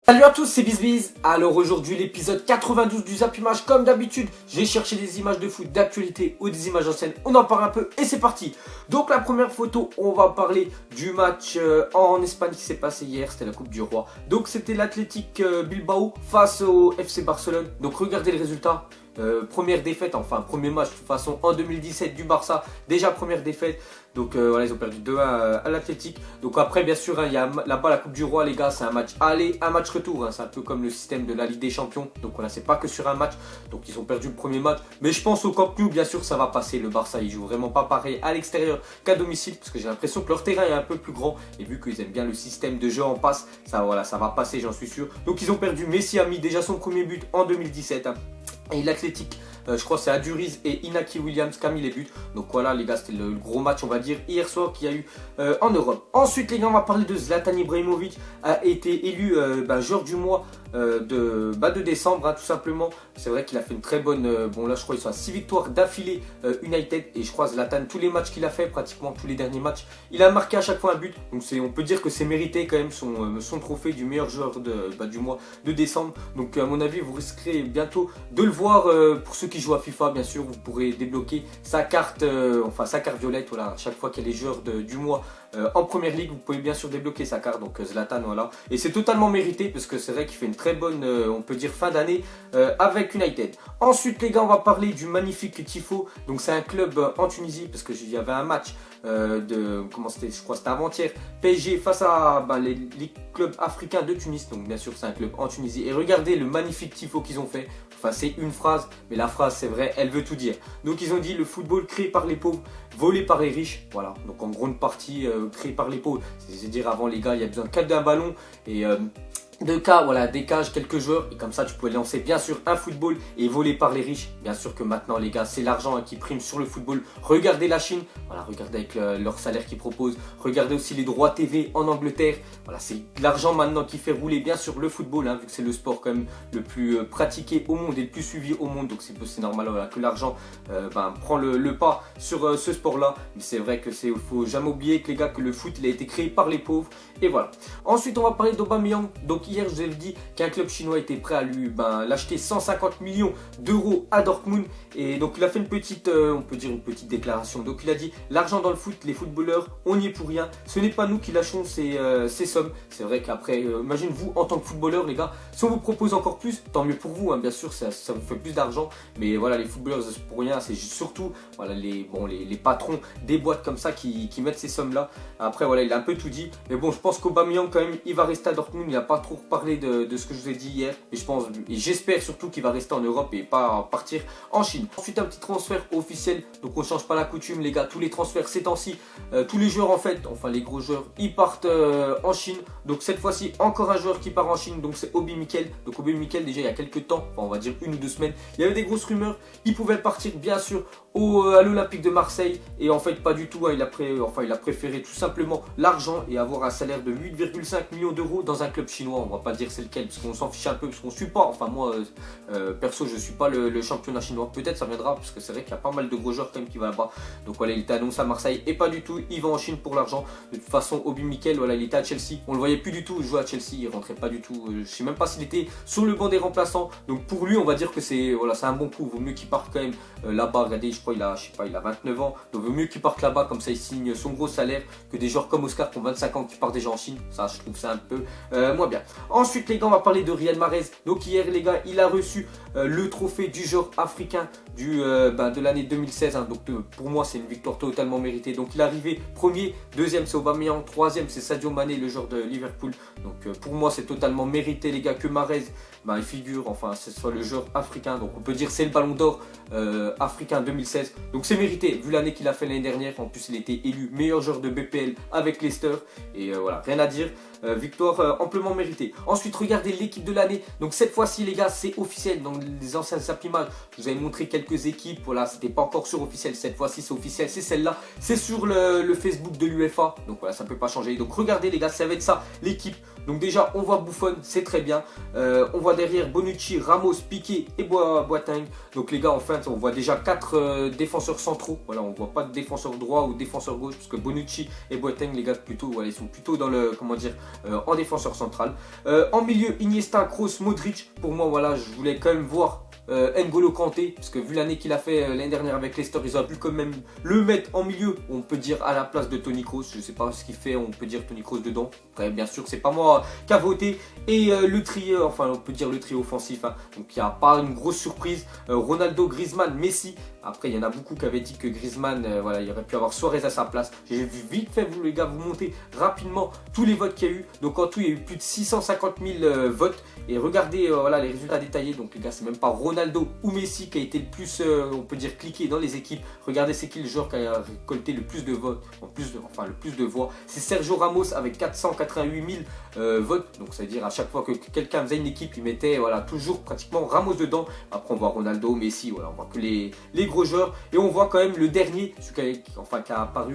Salut à tous, c'est BizBiz. Alors aujourd'hui l'épisode 92 du Zap Image. Comme d'habitude, j'ai cherché des images de foot d'actualité ou des images anciennes. On en parle un peu et c'est parti. Donc la première photo, on va parler du match en Espagne qui s'est passé hier. C'était la Coupe du Roi. Donc c'était l'Athletic Bilbao face au FC Barcelone. Donc regardez le résultat. Première défaite, enfin premier match de toute façon en 2017 du Barça, déjà première défaite. Donc voilà, ils ont perdu 2-1 à l'Athletic. Donc après bien sûr, il y a là-bas la Coupe du Roi les gars, c'est un match aller, un match retour, c'est un peu comme le système de la Ligue des Champions. Donc voilà, c'est pas que sur un match, donc ils ont perdu le premier match. Mais je pense au Camp Nou, bien sûr ça va passer. Le Barça ils jouent vraiment pas pareil à l'extérieur qu'à domicile, parce que j'ai l'impression que leur terrain est un peu plus grand. Et vu qu'ils aiment bien le système de jeu en passe, ça voilà, ça va passer, j'en suis sûr. Donc ils ont perdu. Messi a mis déjà son premier but en 2017. Et l'Athletic, je crois que c'est Aduriz et Inaki Williams qui a mis les buts. Donc voilà les gars, c'était le gros match on va dire hier soir qu'il y a eu en Europe. Ensuite les gars, on va parler de Zlatan Ibrahimovic, a été élu joueur du mois de décembre tout simplement. C'est vrai qu'il a fait une très bonne, bon là je crois qu'ils sont à 6 victoires d'affilée United. Et je crois Zlatan, tous les matchs qu'il a fait, pratiquement tous les derniers matchs, il a marqué à chaque fois un but. Donc on peut dire que c'est mérité quand même son trophée du meilleur joueur du mois de décembre. Donc à mon avis vous risquerez bientôt de le voir pour ceux qui jouent à FIFA. Bien sûr vous pourrez débloquer sa carte, sa carte violette. Voilà, à chaque fois qu'il y a les joueurs du mois en première ligue, vous pouvez bien sûr débloquer sa carte. Donc Zlatan, voilà, et c'est totalement mérité parce que c'est vrai qu'il fait une très bonne, on peut dire fin d'année avec United. Ensuite les gars, on va parler du magnifique Tifo. Donc c'est un club en Tunisie, parce que il y avait un match comment c'était, je crois que c'était avant-hier, PSG face à les clubs africains de Tunis. Donc bien sûr c'est un club en Tunisie, et regardez le magnifique Tifo qu'ils ont fait. Enfin c'est une phrase, mais la phrase c'est vrai, elle veut tout dire. Donc ils ont dit: le football créé par les pauvres, volé par les riches. Voilà, donc en grande partie créé par les pauvres. C'est-à-dire avant les gars, il y a besoin que d'un ballon et deux cas, voilà, des cages, quelques joueurs, et comme ça tu pouvais lancer bien sûr un football et volé par les riches. Bien sûr que maintenant les gars, c'est l'argent qui prime sur le football. Regardez la Chine, voilà, regardez avec leur salaire qu'ils proposent. Regardez aussi les droits TV en Angleterre. Voilà, c'est l'argent maintenant qui fait rouler bien sûr le football, vu que c'est le sport quand même le plus pratiqué au monde et le plus suivi au monde. Donc c'est normal, voilà, que l'argent prend le pas sur ce sport là. Mais c'est vrai que faut jamais oublier que les gars, que le foot il a été créé par les pauvres. Et voilà. Ensuite on va parler d'Aubameyang. Donc hier je vous avais dit qu'un club chinois était prêt à lui l'acheter 150 millions d'euros à Dortmund. Et donc il a fait une petite, on peut dire une petite déclaration. Donc il a dit: l'argent dans le foot, les footballeurs, on n'y est pour rien. Ce n'est pas nous qui lâchons ces sommes. C'est vrai qu'après, imagine vous en tant que footballeur les gars, si on vous propose encore plus, tant mieux pour vous, bien sûr ça vous fait plus d'argent. Mais voilà, les footballeurs c'est pour rien, c'est surtout voilà, les patrons des boîtes comme ça qui mettent ces sommes là. Après voilà, il a un peu tout dit. Mais bon, je pense qu'Aubameyang quand même il va rester à Dortmund. Il n'a pas trop parlé de ce que je vous ai dit hier, et je pense et j'espère surtout qu'il va rester en Europe et pas partir en Chine. Ensuite un petit transfert officiel, donc on change pas la coutume les gars, tous les transferts ces temps-ci, tous les joueurs en fait, enfin les gros joueurs, ils partent en Chine. Donc cette fois-ci encore un joueur qui part en Chine, donc c'est Obi Mikel. Donc Obi Mikel, déjà il y a quelques temps, enfin, on va dire 1 ou 2 semaines, il y avait des grosses rumeurs, il pouvait partir bien sûr à l'Olympique de Marseille, et en fait pas du tout, il a préféré tout simplement l'argent et avoir un salaire de 8,5 millions d'euros dans un club chinois. On va pas dire c'est lequel parce qu'on s'en fiche un peu, parce qu'on suit pas, enfin moi perso je suis pas le championnat chinois. Peut-être ça viendra, parce que c'est vrai qu'il y a pas mal de gros joueurs quand même qui va là-bas. Donc voilà, il était annoncé à Marseille et pas du tout, il va en Chine pour l'argent. De toute façon Obi Mikel, voilà, il était à Chelsea, on le voyait plus du tout jouer à Chelsea, il rentrait pas du tout, je sais même pas s'il était sur le banc des remplaçants. Donc pour lui on va dire que c'est voilà, c'est un bon coup, vaut mieux qu'il parte quand même là-bas. Regardez, je crois il a 29 ans, donc vaut mieux qu'il parte là-bas, comme ça il signe son gros salaire, que des joueurs comme Oscar qui ont 25 ans qui partent déjà en Chine. Ça je trouve ça un peu moins bien. Ensuite les gars, on va parler de Riyad Mahrez. Donc hier les gars, il a reçu le trophée du joueur africain de l'année 2016. Donc pour moi c'est une victoire totalement méritée. Donc il est arrivé premier, deuxième c'est Aubameyang, troisième c'est Sadio Mané, le joueur de Liverpool. Donc pour moi c'est totalement mérité les gars que Mahrez il figure, enfin ce soit le joueur africain. Donc on peut dire c'est le ballon d'or africain 2016. Donc c'est mérité vu l'année qu'il a fait l'année dernière. En plus il a été élu meilleur joueur de BPL avec Leicester. Et voilà, rien à dire. Victoire amplement méritée. Ensuite regardez l'équipe de l'année. Donc cette fois-ci les gars c'est officiel. Dans les anciennes Zap Images je vous avais montré quelques équipes, voilà, c'était pas encore sur officiel. Cette fois-ci c'est officiel, c'est celle-là, c'est sur le Facebook de l'UEFA. Donc voilà, ça peut pas changer. Donc regardez les gars, ça va être ça l'équipe Donc déjà, on voit Buffon, c'est très bien. On voit derrière Bonucci, Ramos, Piqué et Boateng. Donc les gars, en fait, on voit déjà 4 défenseurs centraux. Voilà, on voit pas de défenseur droit ou défenseur gauche, parce que Bonucci et Boateng, les gars, plutôt, voilà, ils sont plutôt dans le, comment dire, en défenseur central. En milieu, Iniesta, Kroos, Modric. Pour moi, voilà, je voulais quand même voir N'Golo Kanté, parce que vu l'année qu'il a fait l'année dernière avec Leicester, ils auraient pu quand même le mettre en milieu, on peut dire à la place de Toni Kroos. Je sais pas ce qu'il fait, on peut dire Toni Kroos dedans. Après, bien sûr, c'est pas moi qui a voté. Et le trio, enfin, on peut dire le trio offensif, hein. Donc il n'y a pas une grosse surprise. Ronaldo, Griezmann, Messi. Après, il y en a beaucoup qui avaient dit que Griezmann, voilà, il aurait pu avoir Suarez à sa place. J'ai vu vite fait, vous les gars, vous montez rapidement tous les votes qu'il y a eu. Donc en tout, il y a eu plus de 650 000 votes. Et regardez voilà, les résultats détaillés. Donc les gars, c'est même pas Ronaldo ou Messi qui a été le plus, on peut dire, cliqué dans les équipes. Regardez, c'est qui le joueur qui a récolté le plus de votes, le plus de voix. C'est Sergio Ramos avec 488 000 votes. Donc ça veut dire à chaque fois que quelqu'un faisait une équipe, il mettait voilà, toujours pratiquement Ramos dedans. Après, on voit Ronaldo, Messi, voilà, on voit que les gros joueurs. Et on voit quand même le dernier, celui qui a apparu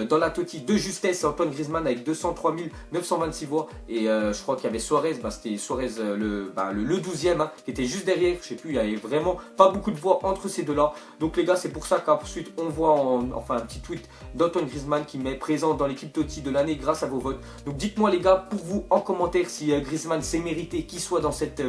dans la Totti de justesse, c'est Antoine Griezmann avec 203 926 voix. Et je crois qu'il y avait Suarez, c'était Suarez le 12e, hein, qui était juste derrière. Je sais plus, il y avait vraiment pas beaucoup de voix entre ces deux-là. Donc les gars, c'est pour ça qu'ensuite on voit un petit tweet d'Antoine Griezmann qui met présent dans l'équipe Totti de l'année grâce à vos votes. Donc dites-moi les gars, pour vous en commentaire, si Griezmann s'est mérité qu'il soit dans cette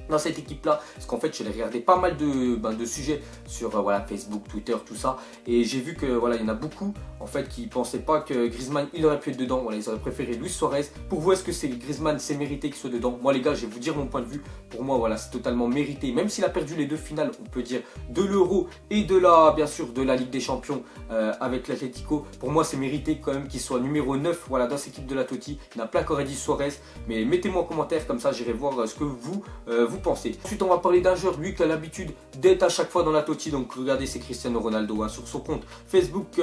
équipe-là, parce qu'en fait, je l'ai regardé pas mal de sujets sur voilà, Facebook, Twitter, tout ça, et j'ai vu que voilà, il y en a beaucoup en fait qui pensaient pas que Griezmann il aurait pu être dedans. Voilà, ils auraient préféré Luis Suarez. Pour vous, est-ce que c'est Griezmann s'est mérité qu'il soit dedans? Moi les gars, je vais vous dire mon point de vue. Pour moi, voilà, c'est totalement mérité. Même s'il a perdu les deux finales, on peut dire de l'Euro et bien sûr de la Ligue des Champions avec l'Atlético. Pour moi, c'est mérité quand même qu'il soit numéro 9 voilà, dans cette équipe de la Totti. Il n'a pas encore dit Suarez, mais mettez-moi en commentaire, comme ça j'irai voir ce que vous pensez. Ensuite, on va parler d'un joueur, lui, qui a l'habitude d'être à chaque fois dans la Totti. Donc, regardez, c'est Cristiano Ronaldo hein, sur son compte Facebook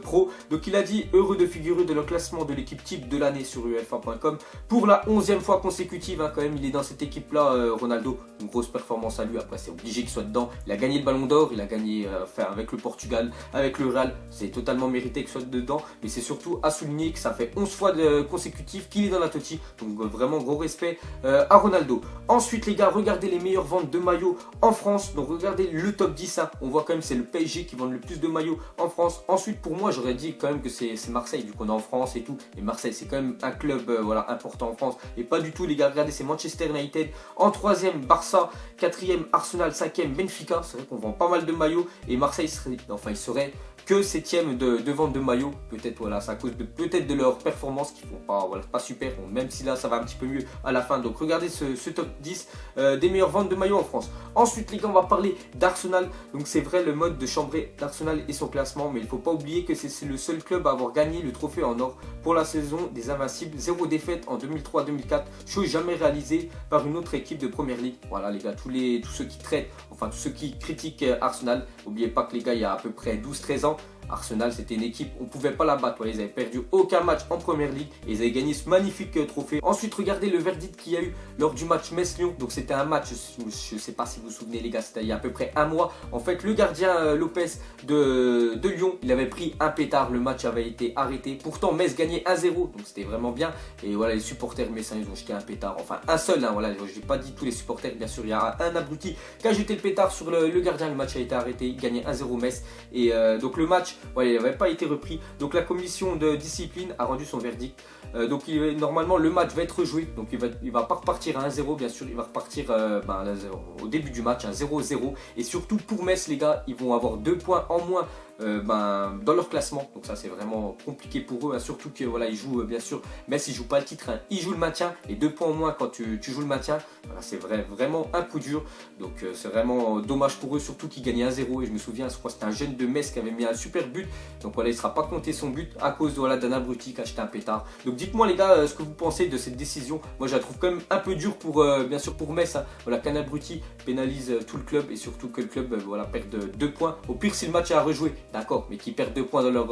Pro. Donc, il a dit heureux de figurer dans le classement de l'équipe type de l'année sur UEFA.com pour la 11e fois consécutive. Hein, quand même, il est dans cette équipe-là, Ronaldo. Une grosse performance à lui. Après, c'est obligé qu'il soit dedans. Il a gagné le Ballon d'Or. Il a gagné avec le Portugal, avec le Real. C'est totalement mérité qu'il soit dedans. Mais c'est surtout à souligner que ça fait 11 fois consécutives qu'il est dans la Totti. Donc, vraiment, gros respect à Ronaldo. Ensuite, les gars, regardez les meilleures ventes de maillots en France. Donc regardez le top 10, hein. On voit quand même c'est le PSG qui vend le plus de maillots en France. Ensuite pour moi j'aurais dit quand même que c'est Marseille, vu qu'on est en France et tout. Et Marseille c'est quand même un club voilà, important en France. Et pas du tout les gars, regardez c'est Manchester United. En 3e Barça, 4e Arsenal, 5e Benfica. C'est vrai qu'on vend pas mal de maillots. Et Marseille il serait que 7e de vente de maillots. Peut-être voilà, c'est à cause peut-être de leur performance qui font pas super. Bon, même si là ça va un petit peu mieux à la fin. Donc regardez ce top 10 des meilleures ventes de maillots en France. Ensuite les gars, on va parler d'Arsenal. Donc c'est vrai, le mode de chambrer d'Arsenal et son classement, mais il ne faut pas oublier que c'est le seul club à avoir gagné le trophée en or pour la saison des Invincibles. 0 défaite en 2003-2004, chose jamais réalisée par une autre équipe de Première Ligue. Voilà les gars, tous ceux qui traitent, enfin tous ceux qui critiquent Arsenal, n'oubliez pas que les gars, il y a à peu près 12-13 ans, Arsenal c'était une équipe, on ne pouvait pas la battre, voilà, ils avaient perdu aucun match en Première Ligue et ils avaient gagné ce magnifique trophée. Ensuite regardez le verdict qu'il y a eu lors du match Metz-Lyon. Donc c'était un match, je ne sais pas si vous vous souvenez les gars, c'était il y a à peu près un mois. En fait le gardien Lopez de Lyon, il avait pris un pétard, le match avait été arrêté. Pourtant Metz gagnait 1-0, donc c'était vraiment bien. Et voilà, les supporters messins ils ont jeté un pétard, enfin un seul, hein, voilà, je n'ai pas dit tous les supporters, bien sûr il y a un abruti qui a jeté le pétard sur le gardien. Le match a été arrêté, il gagnait 1-0 Metz. Et donc le match, voilà, il n'avait pas été repris. Donc la commission de discipline a rendu son verdict. Donc normalement le match va être rejoué. Donc il va pas repartir à 1-0 bien sûr. Il va repartir au début du match, 0-0. Et surtout pour Metz les gars, ils vont avoir 2 points en moins dans leur classement. Donc ça c'est vraiment compliqué pour eux, hein. Surtout que voilà, ils jouent bien sûr, Metz ils jouent pas le titre, hein. Ils jouent le maintien. Et 2 points en moins quand tu joues le maintien, voilà, c'est vraiment un coup dur. Donc c'est vraiment dommage pour eux, surtout qu'ils gagnaient 1-0. Et je me souviens, je crois que c'était un jeune de Metz qui avait mis un super but. Donc voilà, il ne sera pas compté son but à cause voilà, d'un abruti qui a acheté un pétard. Donc dites-moi les gars ce que vous pensez de cette décision. Moi je la trouve quand même un peu dure pour bien sûr pour Metz, hein. Voilà, qu'un abruti pénalise tout le club et surtout que le club voilà, perd 2 points. Au pire si le match est à rejouer, d'accord, mais qu'ils perdent 2 points dans leur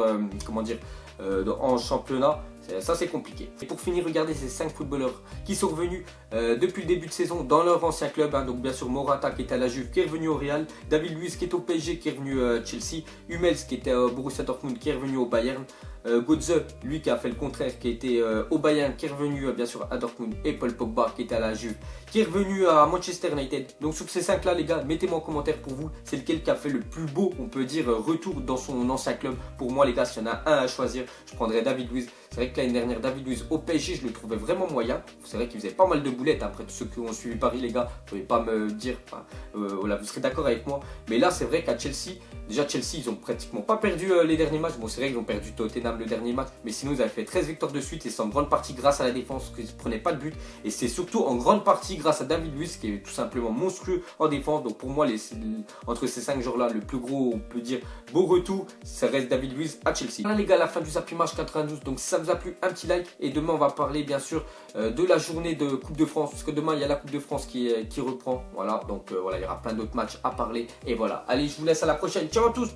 en championnat, Ça c'est compliqué. Et pour finir, regardez ces 5 footballeurs qui sont revenus depuis le début de saison dans leur ancien club. Hein. Donc bien sûr Morata qui était à la Juve, qui est revenu au Real. David Luiz qui est au PSG, qui est revenu à Chelsea. Hummels qui était au Borussia Dortmund, qui est revenu au Bayern. Götze, lui qui a fait le contraire, qui était au Bayern, qui est revenu bien sûr à Dortmund, et Paul Pogba qui était à la Juve, qui est revenu à Manchester United. Donc sur ces 5 là les gars, mettez-moi en commentaire pour vous, c'est lequel qui a fait le plus beau, on peut dire, retour dans son ancien club. Pour moi les gars, s'il y en a un à choisir, je prendrais David Luiz. C'est vrai que l'année dernière, David Luiz au PSG, je le trouvais vraiment moyen. C'est vrai qu'il faisait pas mal de boulettes. Après tous ceux qui ont suivi Paris les gars, vous ne pouvez pas me dire, voilà, vous serez d'accord avec moi. Mais là c'est vrai qu'à Chelsea, déjà Chelsea ils ont pratiquement pas perdu les derniers matchs. Bon c'est vrai qu'ils ont perdu Tottenham le dernier match, mais sinon ils avaient fait 13 victoires de suite, et c'est en grande partie grâce à la défense qu'ils ne prenaient pas de but. Et c'est surtout en grande partie grâce à David Luiz qui est tout simplement monstrueux en défense. Donc pour moi entre ces 5 joueurs là, le plus gros, on peut dire, beau retour, ça reste David Luiz à Chelsea. Voilà les gars, la fin du Zappy Match 92. Donc si ça vous a plu, un petit like, et demain on va parler bien sûr de la journée de Coupe de France, parce que demain il y a la Coupe de France qui reprend. Voilà, donc voilà, il y aura plein d'autres matchs à parler. Et voilà, allez, je vous laisse, à la prochaine, ciao à tous.